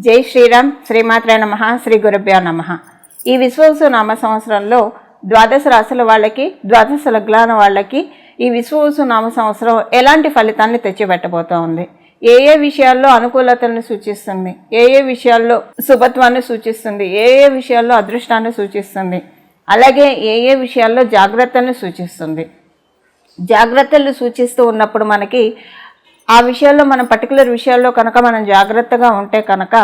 జై శ్రీరామ్. శ్రీమాత్రే నమః. శ్రీ గురుభ్యో నమః. ఈ విశ్వవసు నామ సంవత్సరంలో ద్వాదశ రాశుల వాళ్ళకి, ద్వాదశ లగ్నాల వాళ్ళకి ఈ విశ్వవసు నామ సంవత్సరం ఎలాంటి ఫలితాన్ని తెచ్చిపెట్టబోతూ ఉంది, ఏ ఏ విషయాల్లో అనుకూలతలను సూచిస్తుంది, ఏ ఏ విషయాల్లో శుభత్వాన్ని సూచిస్తుంది, ఏ ఏ విషయాల్లో అదృష్టాన్ని సూచిస్తుంది, అలాగే ఏ ఏ విషయాల్లో జాగ్రత్తలను సూచిస్తుంది. జాగ్రత్తలు సూచిస్తూ ఉన్నప్పుడు మనకి ఆ విషయాల్లో మనం పర్టికులర్ విషయాల్లో కనుక మనం జాగ్రత్తగా ఉంటే కనుక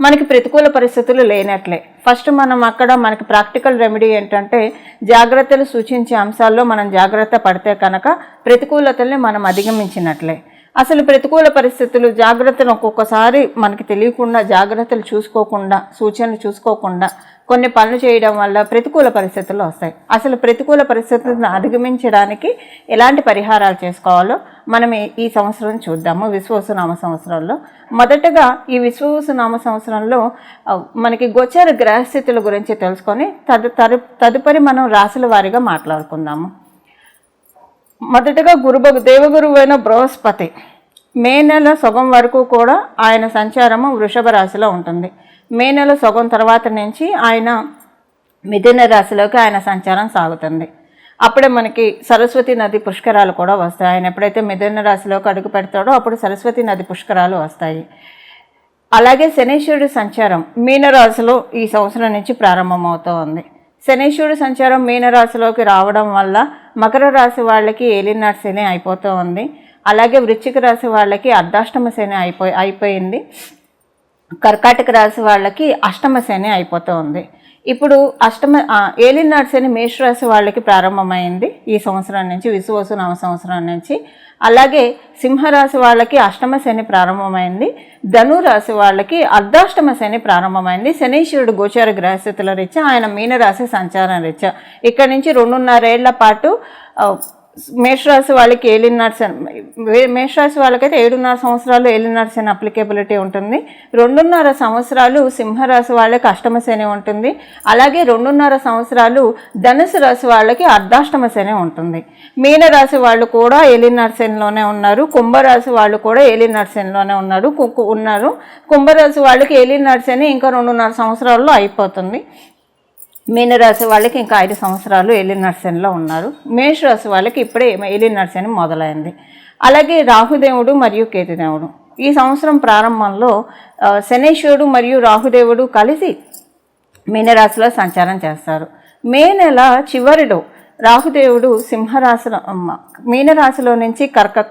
మనకి ప్రతికూల పరిస్థితులు లేనట్లే. ఫస్ట్ మనం అక్కడ మనకి ప్రాక్టికల్ రెమెడీ ఏంటంటే జాగ్రత్తలు సూచించే అంశాల్లో మనం జాగ్రత్త పడితే కనుక ప్రతికూలతల్ని మనం అధిగమించినట్లే. అసలు ప్రతికూల పరిస్థితులు జాగ్రత్తలు ఒక్కొక్కసారి మనకి తెలియకుండా, జాగ్రత్తలు చూసుకోకుండా, సూచనలు చూసుకోకుండా కొన్ని పనులు చేయడం వల్ల ప్రతికూల పరిస్థితులు వస్తాయి. అసలు ప్రతికూల పరిస్థితులను అధిగమించడానికి ఎలాంటి పరిహారాలు చేసుకోవాలో మనం ఈ సంవత్సరం చూద్దాము. విశ్వవసు నామ సంవత్సరంలో మొదటగా ఈ విశ్వవసు నామ సంవత్సరంలో మనకి గోచర గ్రహస్థితుల గురించి తెలుసుకొని తదుపరి మనం రాశుల వారీగా మాట్లాడుకుందాము. మొదటగా దేవగురువు అయిన బృహస్పతి మే నెల సగం వరకు కూడా ఆయన సంచారము వృషభ రాశిలో ఉంటుంది. మే నెల సగం తర్వాత నుంచి ఆయన మిథున రాశిలోకి ఆయన సంచారం సాగుతుంది. అప్పుడే మనకి సరస్వతి నది పుష్కరాలు కూడా వస్తాయి. ఆయన ఎప్పుడైతే మిథున రాశిలోకి అడుగు పెడతాడో అప్పుడు సరస్వతి నది పుష్కరాలు వస్తాయి. అలాగే శనీశ్వరుడి సంచారం మీనరాశిలో ఈ సంవత్సరం నుంచి ప్రారంభమవుతూ ఉంది. శనీశ్వరుడి సంచారం మీనరాశిలోకి రావడం వల్ల మకర రాశి వాళ్ళకి ఏలినాటి శని అయిపోతూ ఉంది. అలాగే వృశ్చిక రాశి వాళ్ళకి అర్ధాష్టమ శని అయిపోయింది. కర్కాటక రాశి వాళ్ళకి అష్టమ శని అయిపోతూ ఉంది. ఇప్పుడు ఏలినాటి శని మేషరాశి వాళ్ళకి ప్రారంభమైంది ఈ సంవత్సరం నుంచి, విశ్వవసు నామ సంవత్సరం నుంచి. అలాగే సింహరాశి వాళ్ళకి అష్టమ శని ప్రారంభమైంది. ధనురాశి వాళ్ళకి అర్ధాష్టమ శని ప్రారంభమైంది. శనీశ్వరుడు గోచార గ్రహస్థితుల రీత్యా ఆయన మీనరాశి సంచారం రీత్యా ఇక్కడి నుంచి 2.5 ఏళ్ల పాటు మేషరాశి వాళ్ళకి ఏలినాటి శని, మేషరాశి వాళ్ళకైతే 7.5 సంవత్సరాలు ఏలినాటి శని అప్లికేబిలిటీ ఉంటుంది. 2.5 సంవత్సరాలు సింహరాశి వాళ్ళకి అష్టమ శని ఉంటుంది. అలాగే 2.5 సంవత్సరాలు ధనుసు రాశి వాళ్ళకి అర్ధాష్టమ శని ఉంటుంది. మీనరాశి వాళ్ళు కూడా ఏలినాటి శనిలోనే ఉన్నారు. కుంభరాశి వాళ్ళు కూడా ఏలినాటి శనిలోనే ఉన్నారు. కుంభరాశి వాళ్ళకి ఏలినాటి శని ఇంకా 2.5 సంవత్సరాల్లో అయిపోతుంది. మీనరాశి వాళ్ళకి ఇంకా 5 సంవత్సరాలు ఏలినాటి శనిలో ఉన్నారు. మేషరాశి వాళ్ళకి ఇప్పుడే ఏలినాటి శని మొదలైంది. అలాగే రాహుదేవుడు మరియు కేతుదేవుడు ఈ సంవత్సరం ప్రారంభంలో శనీశ్వరుడు మరియు రాహుదేవుడు కలిసి మీనరాశిలో సంచారం చేస్తారు. మే నెల చివరిలో రాహుదేవుడు సింహరాశిలో మీనరాశిలో నుంచి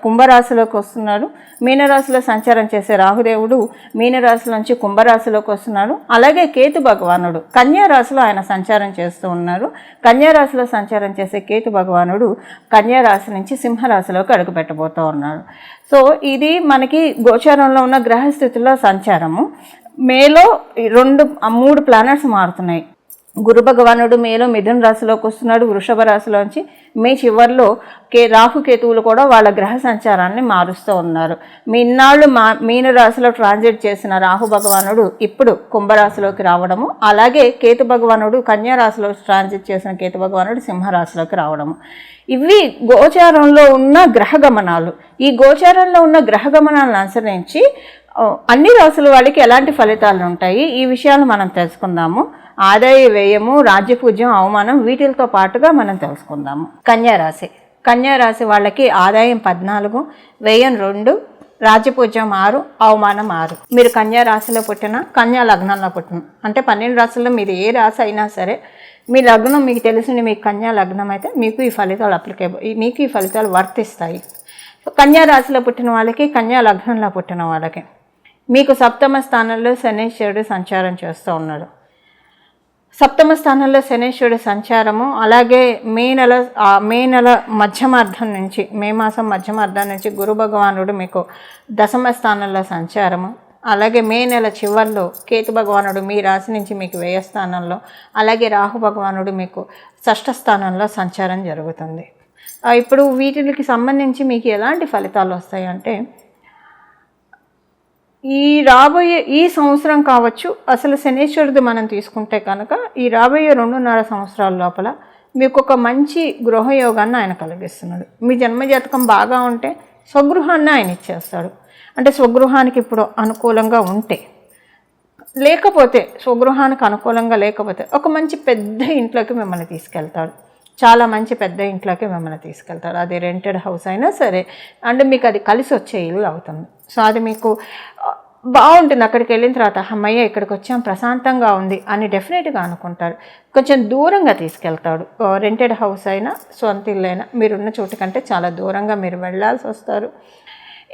కుంభరాశిలోకి వస్తున్నాడు. మీనరాశిలో సంచారం చేసే రాహుదేవుడు మీనరాశిలో నుంచి కుంభరాశిలోకి వస్తున్నాడు. అలాగే కేతు భగవానుడు కన్యారాశిలో ఆయన సంచారం చేస్తూ ఉన్నారు. కన్యారాశిలో సంచారం చేసే కేతు భగవానుడు కన్యారాశి నుంచి సింహరాశిలోకి అడుగుపెట్టబోతూ ఉన్నాడు. సో ఇది మనకి గోచారంలో ఉన్న గ్రహస్థితుల్లో సంచారము. మేలో 3 ప్లానెట్స్ మారుతున్నాయి. గురు భగవానుడు మేలో మిథున రాశిలోకి వస్తున్నాడు వృషభ రాశిలోంచి. మే చివరిలో రాహుకేతువులు కూడా వాళ్ళ గ్రహ సంచారాన్ని మారుస్తూ ఉన్నారు. ఇన్నాళ్ళు మీన రాశిలో ట్రాన్సిట్ చేసిన రాహు భగవానుడు ఇప్పుడు కుంభరాశిలోకి రావడము, అలాగే కేతు భగవానుడు కన్యా రాశిలో ట్రాన్సిట్ చేసిన కేతు భగవానుడు సింహరాశిలోకి రావడము. ఇవి గోచారంలో ఉన్న గ్రహ గమనాలు. ఈ గోచారంలో ఉన్న గ్రహ గమనాలను అనుసరించి అన్ని రాశుల వాళ్ళకి ఎలాంటి ఫలితాలు ఉంటాయి ఈ విషయాలు మనం తెలుసుకుందాము. ఆదాయ వ్యయము, రాజ్యపూజ్యం, అవమానం వీటితో పాటుగా మనం తెలుసుకుందాము. కన్యారాశి వాళ్ళకి ఆదాయం 14, వ్యయం 2, రాజ్యపూజ్యం 6, అవమానం 6. మీరు కన్యారాశిలో పుట్టిన, కన్యా లగ్నంలో పుట్టిన అంటే 12 రాశుల్లో మీరు ఏ రాశి అయినా సరే మీ లగ్నం మీకు తెలిసింది మీకు కన్యా లగ్నం అయితే మీకు ఈ ఫలితాలు మీకు ఈ ఫలితాలు వర్తిస్తాయి. కన్యారాశిలో పుట్టిన వాళ్ళకి, కన్యా లగ్నంలో పుట్టిన వాళ్ళకి మీకు సప్తమ స్థానంలో శనీశ్వరుడు సంచారం చేస్తూ ఉన్నాడు. సప్తమ స్థానంలో శనీశ్వరుడి సంచారము, అలాగే మే నెల మధ్యమార్థం నుంచి, మే మాసం మధ్యమార్థం నుంచి గురు భగవానుడు మీకు దశమ స్థానంలో సంచారము, అలాగే మే నెల చివరిలో కేతు భగవానుడు మీ రాశి నుంచి మీకు వ్యయ స్థానంలో, అలాగే రాహు భగవానుడు మీకు షష్ఠ స్థానంలో సంచారం జరుగుతుంది. ఇప్పుడు వీటికి సంబంధించి మీకు ఎలాంటి ఫలితాలు వస్తాయంటే ఈ సంవత్సరం కావచ్చు, అసలు శనీశ్వరుడు మనం తీసుకుంటే కనుక ఈ రాబోయే 2.5 సంవత్సరాల లోపల మీకు ఒక మంచి గృహయోగాన్ని ఆయన కలిగిస్తున్నాడు. మీ జన్మజాతకం బాగా ఉంటే స్వగృహాన్ని ఆయన ఇచ్చేస్తాడు. అంటే స్వగృహానికి ఇప్పుడు అనుకూలంగా ఉంటే లేకపోతే స్వగృహానికి అనుకూలంగా లేకపోతే ఒక మంచి పెద్ద ఇంట్లోకి మిమ్మల్ని తీసుకెళ్తాడు, చాలా మంచి పెద్ద ఇంట్లోకి మిమ్మల్ని తీసుకెళ్తాడు. అది రెంటెడ్ హౌస్ అయినా సరే, అంటే మీకు అది కలిసి వచ్చే ఇల్లు అవుతుంది. సో అది మీకు బాగుంటుంది. అక్కడికి వెళ్ళిన తర్వాత అమ్మయ్య ఇక్కడికి వచ్చాం ప్రశాంతంగా ఉంది అని డెఫినెట్గా అనుకుంటారు. కొంచెం దూరంగా తీసుకెళ్తాడు. రెంటెడ్ హౌస్ అయినా సొంత ఇల్లు అయినా మీరున్న చోటు కంటే చాలా దూరంగా మీరు వెళ్ళాల్సి వస్తారు.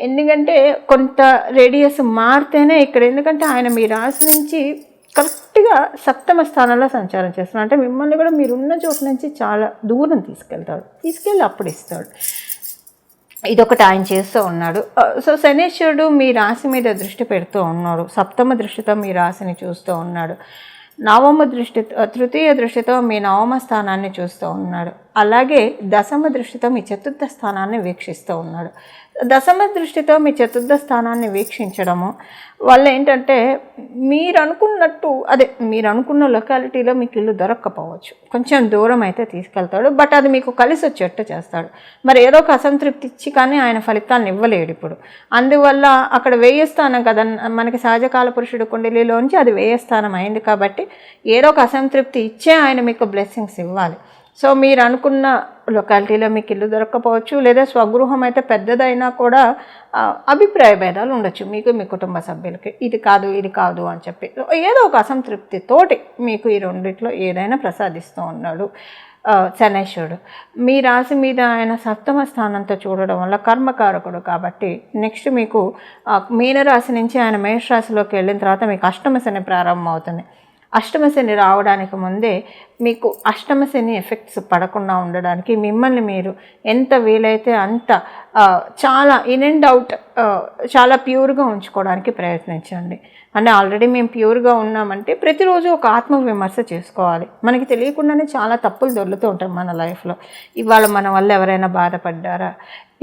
ఎందుకంటే కొంత రేడియస్ మారితేనే ఇక్కడ, ఎందుకంటే ఆయన మీ రాశి నుంచి కరెక్ట్గా సప్తమ స్థానంలో సంచారం చేస్తున్నాడు. అంటే మిమ్మల్ని కూడా మీరున్న చోటు నుంచి చాలా దూరం తీసుకెళ్ళి అప్పుడు ఇస్తాడు. ఇదొకటి ఆయన చేస్తూ ఉన్నాడు. సో శనీశ్వరుడు మీ రాశి మీద దృష్టి పెడుతూ ఉన్నాడు, సప్తమ దృష్టితో మీ రాశిని చూస్తూ ఉన్నాడు, తృతీయ దృష్టితో మీ నవమ స్థానాన్ని చూస్తూ ఉన్నాడు, అలాగే దశమ దృష్టితో మీ చతుర్థ స్థానాన్ని వీక్షిస్తూ ఉన్నాడు. దశమ దృష్టితో మీ చతుర్థ స్థానాన్ని వీక్షించడము వల్ల ఏంటంటే మీరు అనుకున్న లొకాలిటీలో మీకు ఇల్లు దొరక్కపోవచ్చు, కొంచెం దూరం అయితే తీసుకెళ్తాడు. బట్ అది మీకు కలిసి వచ్చేట్టు చేస్తాడు. మరి ఏదో ఒక అసంతృప్తి ఇచ్చి కానీ ఆయన ఫలితాలను ఇవ్వలేడు ఇప్పుడు. అందువల్ల అక్కడ వ్యయ స్థానం కదా మనకి సహజకాల పురుషుడు కుండలిలోంచి అది వ్యయ స్థానం అయింది కాబట్టి ఏదో ఒక అసంతృప్తి ఇచ్చే ఆయన మీకు బ్లెస్సింగ్స్ ఇవ్వాలి. సో మీరు అనుకున్న లొకాలిటీలో మీకు ఇల్లు దొరక్కపోవచ్చు, లేదా స్వగృహం అయితే పెద్దదైనా కూడా అభిప్రాయ భేదాలు ఉండొచ్చు మీకు మీ కుటుంబ సభ్యులకి, ఇది కాదు అని చెప్పి ఏదో ఒక అసంతృప్తితోటి మీకు ఈ రెండిట్లో ఏదైనా ప్రసాదిస్తూ ఉన్నాడు శనైశ్వరుడు. మీ రాశి మీద ఆయన సప్తమ స్థానంతో చూడడం వల్ల కర్మకారకుడు కాబట్టి నెక్స్ట్ మీకు మీనరాశి నుంచి ఆయన మేషరాశిలోకి వెళ్ళిన తర్వాత మీకు అష్టమ శని ప్రారంభం అవుతుంది. అష్టమ శని రావడానికి ముందే మీకు అష్టమ శని ఎఫెక్ట్స్ పడకుండా ఉండడానికి మిమ్మల్ని మీరు ఎంత వీలైతే అంత చాలా ఇన్ అండ్ అవుట్ చాలా ప్యూర్గా ఉంచుకోవడానికి ప్రయత్నించండి. అంటే ఆల్రెడీ మేము ప్యూర్గా ఉన్నామంటే ప్రతిరోజు ఒక ఆత్మవిమర్శ చేసుకోవాలి. మనకి తెలియకుండానే చాలా తప్పులు దొర్లుతూ ఉంటాయి మన లైఫ్లో. ఇవాళ మన వల్ల ఎవరైనా బాధపడ్డారా,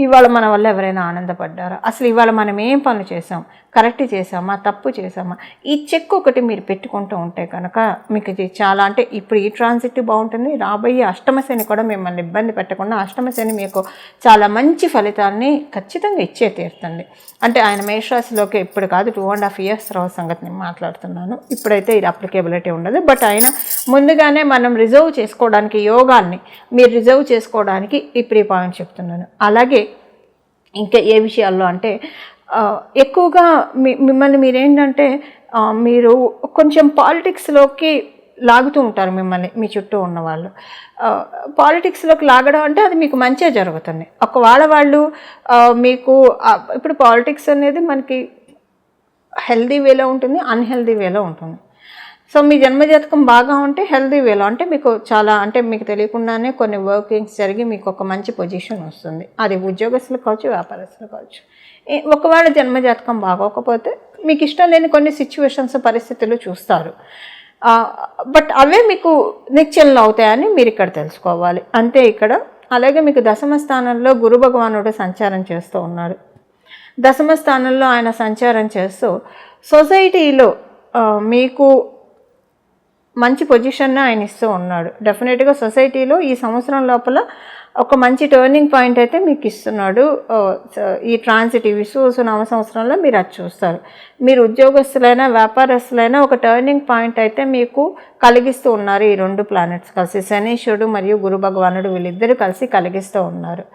ఇవాళ మన వల్ల ఎవరైనా ఆనందపడ్డారా, అసలు ఇవాళ మనం ఏం పనులు చేసాం, కరెక్ట్ చేసామా, తప్పు చేసామా, ఈ చెక్ ఒకటి మీరు పెట్టుకుంటూ ఉంటే కనుక మీకు ఇది చాలా, అంటే ఇప్పుడు ఈ ట్రాన్సిట్ బాగుంటుంది, రాబోయే అష్టమ శని కూడా మిమ్మల్ని ఇబ్బంది పెట్టకుండా అష్టమ శని మీకు చాలా మంచి ఫలితాన్ని ఖచ్చితంగా ఇచ్చే తీరుతుంది. అంటే ఆయన మేషరాశిలోకి ఇప్పుడు కాదు 2.5 years తర్వాత సంగతి నేను మాట్లాడుతున్నాను. ఇప్పుడైతే ఇది అప్లికేబిలిటీ ఉండదు. బట్ ఆయన ముందుగానే మనం రిజర్వ్ చేసుకోవడానికి యోగాల్ని మీరు రిజర్వ్ చేసుకోవడానికి ఇప్పుడు ఈ పాయింట్ చెప్తున్నాను. అలాగే ఇంకా ఏ విషయాల్లో అంటే ఎక్కువగా మిమ్మల్ని మీరేంటంటే మీరు కొంచెం పాలిటిక్స్లోకి లాగుతూ ఉంటారు మిమ్మల్ని మీ చుట్టూ ఉన్నవాళ్ళు. పాలిటిక్స్లోకి లాగడం అంటే అది మీకు మంచిగా జరుగుతుంది. ఒకవేళ వాళ్ళు మీకు ఇప్పుడు పాలిటిక్స్ అనేది మనకి హెల్దీ వేలో ఉంటుంది, అన్హెల్దీ వేలో ఉంటుంది. సో మీ జన్మజాతకం బాగా ఉంటే హెల్దీ వేలో, అంటే మీకు చాలా, అంటే మీకు తెలియకుండానే కొన్ని వర్కింగ్స్ జరిగి మీకు ఒక మంచి పొజిషన్ వస్తుంది. అది ఉద్యోగస్తులు కావచ్చు, వ్యాపారస్తులు కావచ్చు. ఒకవేళ జన్మజాతకం బాగోకపోతే మీకు ఇష్టం లేని కొన్ని సిచ్యువేషన్స్, పరిస్థితులు చూస్తారు. బట్ అవే మీకు నిత్యంలో అవుతాయని మీరు ఇక్కడ తెలుసుకోవాలి అంతే ఇక్కడ. అలాగే మీకు దశమ స్థానంలో గురు భగవానుడు సంచారం చేస్తూ ఉన్నాడు. దశమ స్థానంలో ఆయన సంచారం చేస్తూ సొసైటీలో మీకు మంచి పొజిషన్ ఆయన ఇస్తూ ఉన్నాడు. డెఫినెట్గా సొసైటీలో ఈ సంవత్సరం లోపల ఒక మంచి టర్నింగ్ పాయింట్ అయితే మీకు ఇస్తున్నాడు. ఈ ట్రాన్సిట్ విశ్వవసునామ సంవత్సరంలో మీరు అది చూస్తారు. మీరు ఉద్యోగస్తులైనా వ్యాపారస్తులైనా ఒక టర్నింగ్ పాయింట్ అయితే మీకు కలిగిస్తూ ఉన్నారు. ఈ రెండు ప్లానెట్స్ కలిసి శనీశ్వరుడు మరియు గురు భగవానుడు వీళ్ళిద్దరూ కలిసి కలిగిస్తూ ఉన్నారు.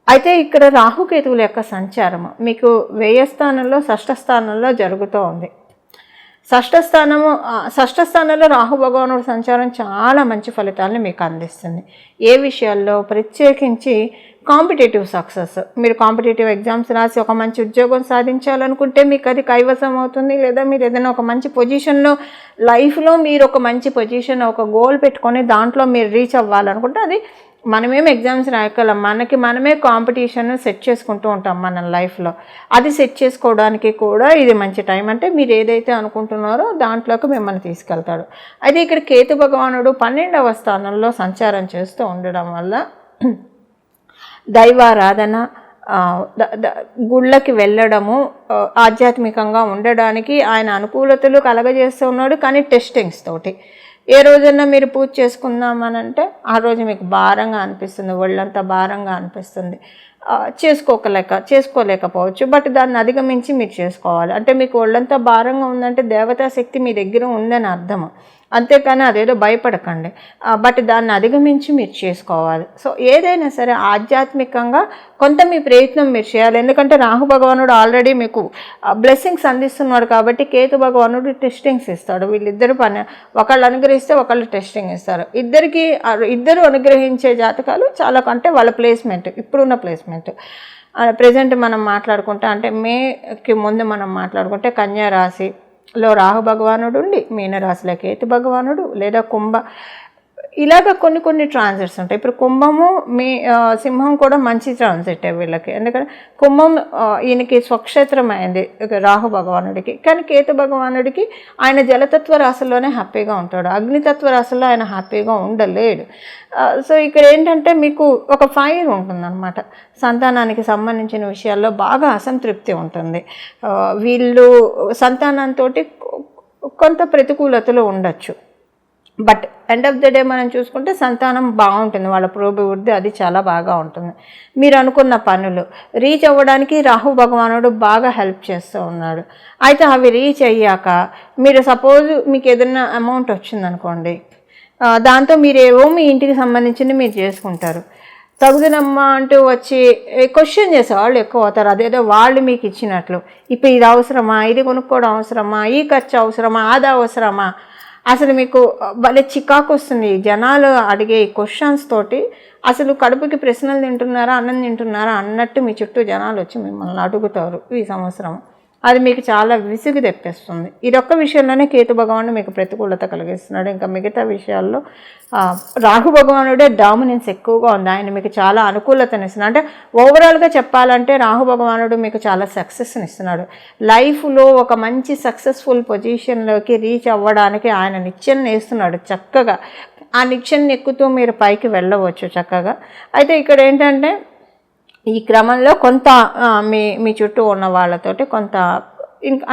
అయితే ఇక్కడ రాహుకేతువుల యొక్క సంచారము మీకు వ్యయ స్థానంలో షష్ఠ స్థానంలో జరుగుతూ ఉంది. షష్ఠ స్థానంలో రాహు భగవానుడు సంచారం చాలా మంచి ఫలితాలను మీకు అందిస్తుంది. ఏ విషయాల్లో? ప్రత్యేకించి కాంపిటేటివ్ సక్సెస్. మీరు కాంపిటేటివ్ ఎగ్జామ్స్ రాసి ఒక మంచి ఉద్యోగం సాధించాలనుకుంటే మీకు అది కైవసం అవుతుంది. లేదా మీరు ఏదైనా ఒక మంచి పొజిషన్లో లైఫ్లో మీరు ఒక మంచి పొజిషన్, ఒక గోల్ పెట్టుకొని దాంట్లో మీరు రీచ్ అవ్వాలనుకుంటే అది మనమేమి ఎగ్జామ్స్ రాయగలం, మనమే కాంపిటీషన్ సెట్ చేసుకుంటూ ఉంటాం మన లైఫ్లో. అది సెట్ చేసుకోవడానికి కూడా ఇది మంచి టైం. అంటే మీరు ఏదైతే అనుకుంటున్నారో దాంట్లోకి మిమ్మల్ని తీసుకెళ్తాడు. అయితే ఇక్కడ కేతు భగవానుడు 12వ స్థానంలో సంచారం చేస్తూ ఉండడం వల్ల దైవారాధన, గుళ్ళకి వెళ్ళడము, ఆధ్యాత్మికంగా ఉండడానికి ఆయన అనుకూలతలు కలగజేస్తూ ఉన్నాడు. కానీ టెస్టింగ్స్ తోటి ఏ రోజన్నా మీరు పూజ చేసుకుందామనంటే ఆ రోజు మీకు భారంగా అనిపిస్తుంది, ఒళ్ళంతా భారంగా అనిపిస్తుంది. చేసుకోలేకపోవచ్చు. బట్ దాన్ని అధిగమించి మీరు చేసుకోవాలి. అంటే మీకు ఒళ్ళంతా భారంగా ఉందంటే దేవతా శక్తి మీ దగ్గర ఉందని అర్థము, అంతేకాని అదేదో భయపడకండి. బట్ దాన్ని అధిగమించి మీరు చేసుకోవాలి. సో ఏదైనా సరే ఆధ్యాత్మికంగా కొంత మీ ప్రయత్నం మీరు చేయాలి. ఎందుకంటే రాహు భగవానుడు ఆల్రెడీ మీకు బ్లెస్సింగ్స్ అందిస్తున్నాడు కాబట్టి కేతు భగవానుడు టెస్టింగ్స్ ఇస్తాడు. వీళ్ళిద్దరు ఒకళ్ళు అనుగ్రహిస్తే ఒకళ్ళు టెస్టింగ్ ఇస్తారు. ఇద్దరు అనుగ్రహించే జాతకాలు చాలా, అంటే వాళ్ళ ప్లేస్మెంట్, ఇప్పుడున్న ప్లేస్మెంట్ ప్రజెంట్ మనం మాట్లాడుకుంటే, అంటే మేకి ముందు మనం మాట్లాడుకుంటే కన్యా రాశిలో రాహు భగవానుడు ఉండి మీనరాశిలో కేతు భగవానుడు, లేదా ఇలాగ కొన్ని ట్రాన్సిట్స్ ఉంటాయి. ఇప్పుడు కుంభము సింహం కూడా మంచి ట్రాన్సిట్ వీళ్ళకి. ఎందుకంటే కుంభం ఈయనకి స్వక్షేత్రం అయింది రాహు భగవానుడికి, కానీ కేతు భగవానుడికి ఆయన జలతత్వ రాశుల్లోనే హ్యాపీగా ఉంటాడు, అగ్నితత్వ రాశుల్లో ఆయన హ్యాపీగా ఉండలేడు. సో ఇక్కడ ఏంటంటే మీకు ఒక ఫైర్ ఉంటుందన్నమాట. సంతానానికి సంబంధించిన విషయాల్లో బాగా అసంతృప్తి ఉంటుంది. వీళ్ళు సంతానంతో కొంత ప్రతికూలతలు ఉండొచ్చు. But end of the day మనం చూసుకుంటే సంతానం బాగుంటుంది, వాళ్ళ పురోభివృద్ధి అది చాలా బాగా ఉంటుంది. మీరు అనుకున్న పనులు రీచ్ అవ్వడానికి రాహు భగవానుడు బాగా హెల్ప్ చేస్తూ ఉన్నాడు. అయితే అవి రీచ్ అయ్యాక మీరు సపోజ్ మీకు ఏదైనా అమౌంట్ వచ్చిందనుకోండి, దాంతో మీరేవో మీ ఇంటికి సంబంధించింది మీరు చేసుకుంటారు. తగుదనమ్మా అంటూ వచ్చి క్వశ్చన్ చేసేవాళ్ళు ఎక్కువ అవుతారు. అదేదో వాళ్ళు మీకు ఇచ్చినట్లు. ఇప్పుడు ఇది అవసరమా, ఇది కొనుక్కోవడం అవసరమా, ఈ ఖర్చు అవసరమా, అది అవసరమా, అసలు మీకు భలే చికాకు వస్తుంది జనాలు అడిగే క్వశ్చన్స్ తోటి. అసలు కడుపుకి ప్రశ్నలు తింటున్నారా, అన్నం తింటున్నారా అన్నట్టు మీ చుట్టూ జనాలు వచ్చి మిమ్మల్ని అడుగుతారు ఈ సంవత్సరం. అది మీకు చాలా విసుగు తెప్పిస్తుంది. ఇదొక్క విషయంలోనే కేతు భగవానుడు మీకు ప్రతికూలత కలిగిస్తున్నాడు. ఇంకా మిగతా విషయాల్లో రాహు భగవానుడే డామినెన్స్ ఎక్కువగా ఉంది. ఆయన మీకు చాలా అనుకూలతనిస్తున్నాడు. అంటే ఓవరాల్గా చెప్పాలంటే రాహు భగవానుడు మీకు చాలా సక్సెస్ని ఇస్తున్నాడు. లైఫ్లో ఒక మంచి సక్సెస్ఫుల్ పొజిషన్లోకి రీచ్ అవ్వడానికి ఆయన నిచ్చెన వేస్తున్నాడు చక్కగా. ఆ నిచ్చెన ఎక్కుతూ మీరు పైకి వెళ్ళవచ్చు చక్కగా. అయితే ఇక్కడ ఏంటంటే ఈ క్రమంలో కొంత మీ చుట్టూ ఉన్న వాళ్ళతోటి కొంత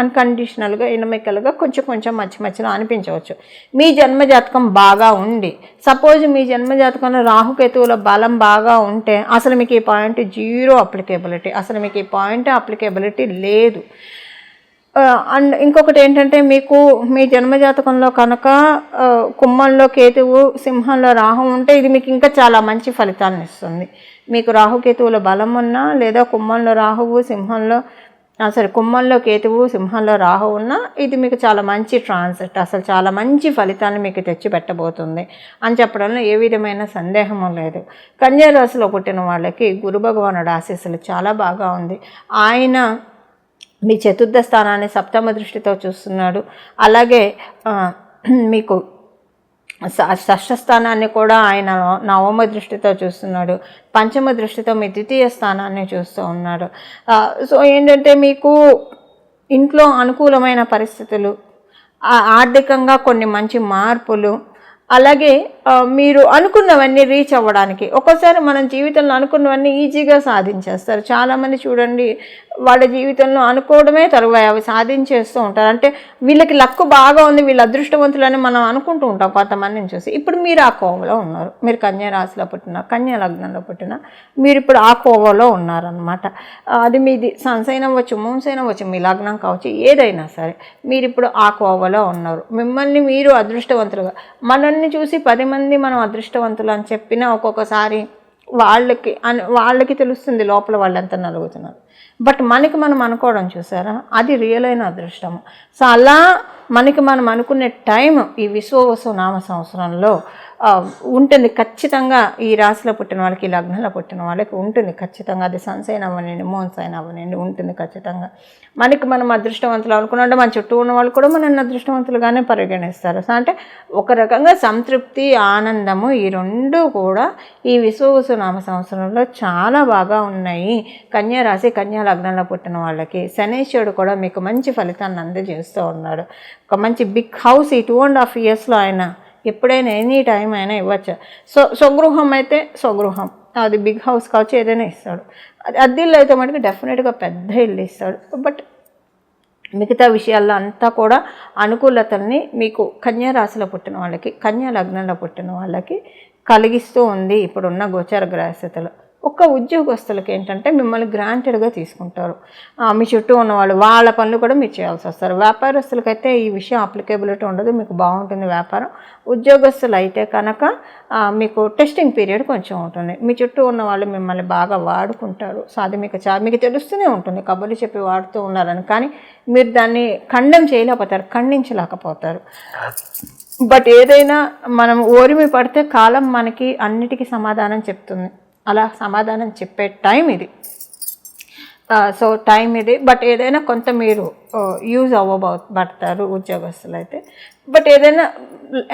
అన్కండిషనల్గా ఎనమికల్గా కొంచెం మధ్యలో అనిపించవచ్చు. మీ జన్మజాతకం బాగా ఉండి సపోజ్ మీ జన్మజాతకంలో రాహుకేతువుల బలం బాగా ఉంటే అసలు మీకు ఈ పాయింట్ 0 అప్లికేబిలిటీ, అసలు మీకు ఈ పాయింట్ అప్లికేబిలిటీ లేదు. అండ్ ఇంకొకటి ఏంటంటే మీకు మీ జన్మజాతకంలో కనుక కుంభంలో కేతువు, సింహంలో రాహు ఉంటే ఇది మీకు ఇంకా చాలా మంచి ఫలితాలను ఇస్తుంది. మీకు రాహుకేతువుల బలం ఉన్నా, లేదా కుంభంలో రాహువు కుంభంలో కేతువు సింహంలో రాహు ఉన్నా ఇది మీకు చాలా మంచి ట్రాన్సిట్, అసలు చాలా మంచి ఫలితాన్ని మీకు తెచ్చి పెట్టబోతుంది అని చెప్పడంలో ఏ విధమైన సందేహము లేదు. కన్యా రాశిలో పుట్టిన వాళ్ళకి గురు భగవానుడి ఆశీస్సులు చాలా బాగా ఉంది. ఆయన మీ చతుర్థ స్థానాన్ని సప్తమ దృష్టితో చూస్తున్నాడు. అలాగే మీకు షష్ఠ స్థానాన్ని కూడా ఆయన నవమ దృష్టితో చూస్తున్నాడు. పంచమ దృష్టితో మీ ద్వితీయ స్థానాన్ని చూస్తూ ఉన్నాడు. సో ఏంటంటే మీకు ఇంట్లో అనుకూలమైన పరిస్థితులు, ఆర్థికంగా కొన్ని మంచి మార్పులు, అలాగే మీరు అనుకున్నవన్నీ రీచ్ అవ్వడానికి ఒక్కోసారి మనం జీవితంలో అనుకున్నవన్నీ ఈజీగా సాధించేస్తారు. చాలామంది చూడండి వాళ్ళ జీవితంలో అనుకోవడమే తరువాయి అవి సాధించేస్తూ ఉంటారు. అంటే వీళ్ళకి లక్కు బాగా ఉంది, వీళ్ళు అదృష్టవంతులని మనం అనుకుంటూ ఉంటాం కొంతమందిని చూసి. ఇప్పుడు మీరు ఆ కోవలో ఉన్నారు. మీరు కన్యా రాశిలో పుట్టిన, కన్యా లగ్నంలో పుట్టిన మీరు ఇప్పుడు ఆ కోవలో ఉన్నారనమాట. అది మీది సన్స్ అయినా అవ్వచ్చు, మూన్స్ అయినా అవ్వచ్చు, మీ లగ్నం కావచ్చు, ఏదైనా సరే మీరు ఇప్పుడు ఆ కోవలో ఉన్నారు. మిమ్మల్ని మీరు అదృష్టవంతులుగా, మనల్ని చూసి 10 మంది మనం అదృష్టవంతులు అని చెప్పినా ఒక్కొక్కసారి వాళ్ళకి తెలుస్తుంది లోపల వాళ్ళు ఎంత నలుగుతున్నారు. బట్ మనకి మనం అనుకోవడం చూసారా, అది రియల్ అయిన అదృష్టము. సో అలా మనకి మనం అనుకునే టైం ఈ విశ్వవసు నామ సంవత్సరంలో ఉంటుంది ఖచ్చితంగా. ఈ రాశిలో పుట్టిన వాళ్ళకి, ఈ లగ్నంలో పుట్టిన వాళ్ళకి ఉంటుంది ఖచ్చితంగా. అది సన్స్ అయినా అవ్వనండి, మూన్స్ అయినా అవ్వనండి, ఉంటుంది ఖచ్చితంగా. మనకి మనం అదృష్టవంతులు అనుకున్నట్టు మన చుట్టూ ఉన్న వాళ్ళు కూడా మనల్ని అదృష్టవంతులుగానే పరిగణిస్తారు. సో అంటే ఒక రకంగా సంతృప్తి, ఆనందము ఈ రెండు కూడా ఈ విశ్వవసు నామ సంవత్సరంలో చాలా బాగా ఉన్నాయి. కన్యా రాశి, కన్యా లగ్నంలో పుట్టిన వాళ్ళకి శనేశ్వరుడు కూడా మీకు మంచి ఫలితాన్ని అందజేస్తూ ఉన్నాడు. ఒక మంచి బిగ్ హౌస్ ఈ 2.5 yearsలో ఆయన ఎప్పుడైనా ఎనీ టైం అయినా ఇవ్వచ్చు. స్వగృహం అయితే స్వగృహం, అది బిగ్ హౌస్ కావచ్చు, ఏదైనా ఇస్తాడు. అది అద్దెల్లో అయితే మటుకు డెఫినెట్గా పెద్ద ఇల్లు ఇస్తాడు. బట్ మిగతా విషయాల్లో అంతా కూడా అనుకూలతల్ని మీకు కన్యా రాశిలో పుట్టిన వాళ్ళకి, కన్యా లగ్నంలో పుట్టిన వాళ్ళకి కలిగిస్తూ ఉంది ఇప్పుడున్న గోచార గ్రహస్థితులు. ఒక్క ఉద్యోగస్తులకి ఏంటంటే మిమ్మల్ని గ్రాంటెడ్గా తీసుకుంటారు. మీ చుట్టూ ఉన్నవాళ్ళు వాళ్ళ పనులు కూడా మీరు చేయాల్సి వస్తారు. వ్యాపారస్తులకైతే ఈ విషయం అప్లికేబిలిటీ ఉండదు, మీకు బాగుంటుంది వ్యాపారం. ఉద్యోగస్తులు అయితే కనుక మీకు టెస్టింగ్ పీరియడ్ కొంచెం ఉంటుంది. మీ చుట్టూ ఉన్న వాళ్ళు మిమ్మల్ని బాగా వాడుకుంటారు. సో అది మీకు తెలుస్తూనే ఉంటుంది కబుర్లు చెప్పి వాడుతూ ఉన్నారని, కానీ మీరు దాన్ని ఖండించలేకపోతారు. బట్ ఏదైనా మనం ఓరిమి పడితే కాలం మనకి అన్నిటికీ సమాధానం చెప్తుంది. అలా సమాధానం చెప్పే టైం ఇది. సో టైం ఇది. బట్ ఏదైనా కొంత మీరు యూజ్ అవ్వబడతారు ఉద్యోగస్తులు అయితే. బట్ ఏదైనా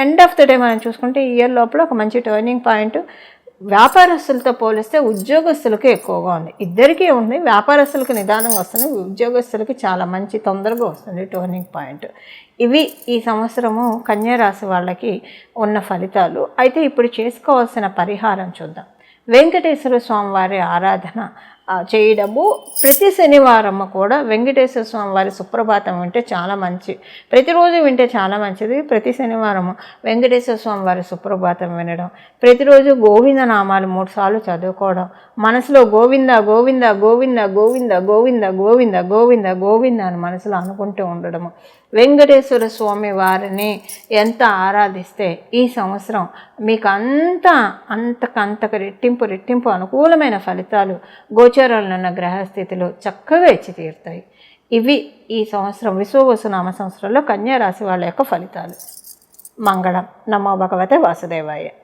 ఎండ్ ఆఫ్ ద డే మనం చూసుకుంటే ఈ ఇయర్ లోపల ఒక మంచి టర్నింగ్ పాయింట్ వ్యాపారస్తులతో పోలిస్తే ఉద్యోగస్తులకి ఎక్కువగా ఉంది. ఇద్దరికీ ఉంది. వ్యాపారస్తులకి నిదానంగా వస్తుంది, ఉద్యోగస్తులకి చాలా మంచి తొందరగా వస్తుంది టర్నింగ్ పాయింట్. ఇవి ఈ సంవత్సరము కన్యా రాశి వాళ్ళకి ఉన్న ఫలితాలు. అయితే ఇప్పుడు చేసుకోవాల్సిన పరిహారం చూద్దాం. వెంకటేశ్వర స్వామి వారి ఆరాధన చేయడము. ప్రతి శనివారము కూడా వెంకటేశ్వర స్వామి వారి సుప్రభాతం వింటే చాలా మంచి, ప్రతిరోజు వింటే చాలా మంచిది. ప్రతి శనివారము వెంకటేశ్వర స్వామి వారి సుప్రభాతం వినడం, ప్రతిరోజు గోవింద నామాలు 3 సార్లు చదువుకోవడం, మనసులో గోవింద గోవింద గోవింద గోవింద గోవింద గోవింద గోవింద గోవింద అని మనసులో అనుకుంటూ ఉండడము. వెంకటేశ్వర స్వామి వారిని ఎంత ఆరాధిస్తే ఈ సంవత్సరం మీకు అంతకంతకు రెట్టింపు అనుకూలమైన ఫలితాలు గోచరాలు ఉన్న గ్రహస్థితిలో చక్కగా ఇచ్చి తీరుతాయి. ఇవి ఈ సంవత్సరం విశ్వవసునామ సంవత్సరంలో కన్యా రాశి వాళ్ళ యొక్క ఫలితాలు. మంగళం. నమో భగవతే వాసుదేవాయ.